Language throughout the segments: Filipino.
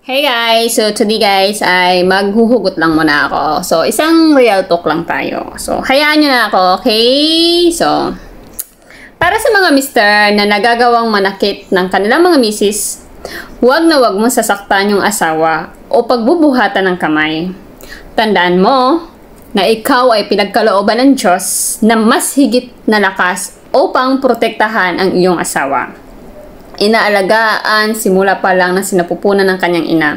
Hey guys! So today guys ay maghuhugot lang muna ako. So isang real talk lang tayo. So hayaan nyo na ako, okay? So para sa mga mister na nagagawang manakit ng kanilang mga misis, huwag na huwag mong sasaktan yung asawa o pagbubuhatan ng kamay. Tandaan mo na ikaw ay pinagkalooban ng Diyos na mas higit na lakas upang protektahan ang iyong asawa. Inaalagaan simula pa lang na sinapupunan ng kanyang ina.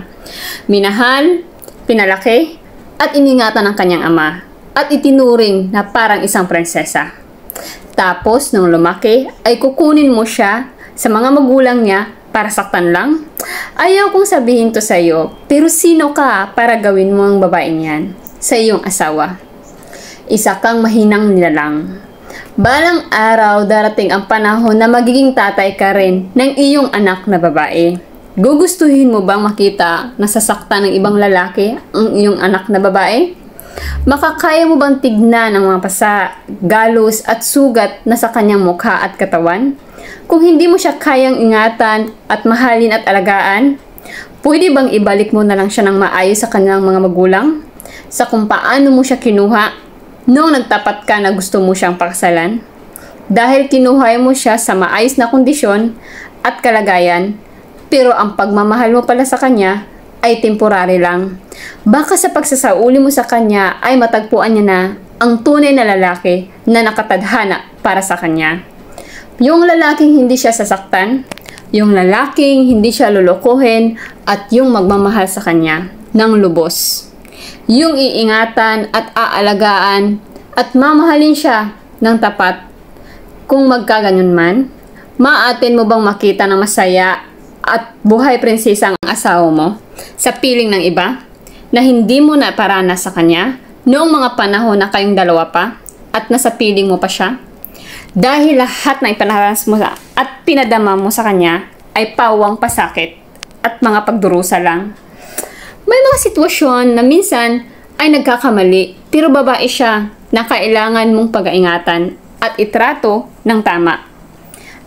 Minahal, pinalaki, at iningatan ng kanyang ama. At itinuring na parang isang prinsesa. Tapos, nung lumaki, ay kukunin mo siya sa mga magulang niya para saktan lang? Ayaw kong sabihin to sa'yo, pero sino ka para gawin mo ang babaeng yan sa iyong asawa? Isa kang mahinang nilalang. Balang araw darating ang panahon na magiging tatay ka rin ng iyong anak na babae. Gugustuhin mo bang makita na sasaktan ng ibang lalaki ang iyong anak na babae? Makakaya mo bang tignan ang mga pasa, galos at sugat na sa kanyang mukha at katawan? Kung hindi mo siya kayang ingatan at mahalin at alagaan, pwede bang ibalik mo na lang siya ng maayos sa kanyang mga magulang? Sa kung paano mo siya kinuha noong nagtapat ka na gusto mo siyang pakasalan? Dahil kinuha mo siya sa maayos na kondisyon at kalagayan, pero ang pagmamahal mo pala sa kanya ay temporary lang. Baka sa pagsasauli mo sa kanya ay matagpuan niya na ang tunay na lalaki na nakatadhana para sa kanya. Yung lalaking hindi siya sasaktan, yung lalaking hindi siya lulukuhin, at yung magmamahal sa kanya ng lubos. Yung iingatan at aalagaan at mamahalin siya ng tapat. Kung magkaganyan man, maatin mo bang makita ng masaya at buhay prinsesa ang asawa mo sa piling ng iba na hindi mo na paranas sa kanya noong mga panahon na kayong dalawa pa at nasa piling mo pa siya? Dahil lahat na ipanaras mo at pinadama mo sa kanya ay pawang pasakit at mga pagdurusa lang. May mga sitwasyon na minsan ay nagkakamali pero babae siya na kailangan mong pag-aingatan at itrato ng tama.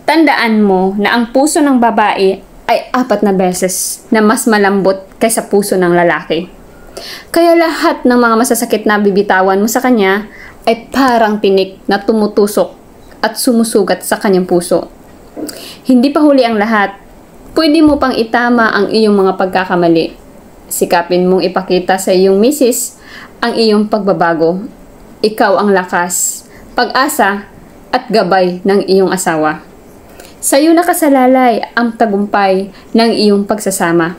Tandaan mo na ang puso ng babae ay 4 na beses na mas malambot kaysa puso ng lalaki. Kaya lahat ng mga masasakit na bibitawan mo sa kanya ay parang tinik na tumutusok at sumusugat sa kanyang puso. Hindi pa huli ang lahat. Pwede mo pang itama ang iyong mga pagkakamali. Sikapin mong ipakita sa iyong misis ang iyong pagbabago. Ikaw ang lakas, pag-asa, at gabay ng iyong asawa. Sa iyo nakasalalay ang tagumpay ng iyong pagsasama.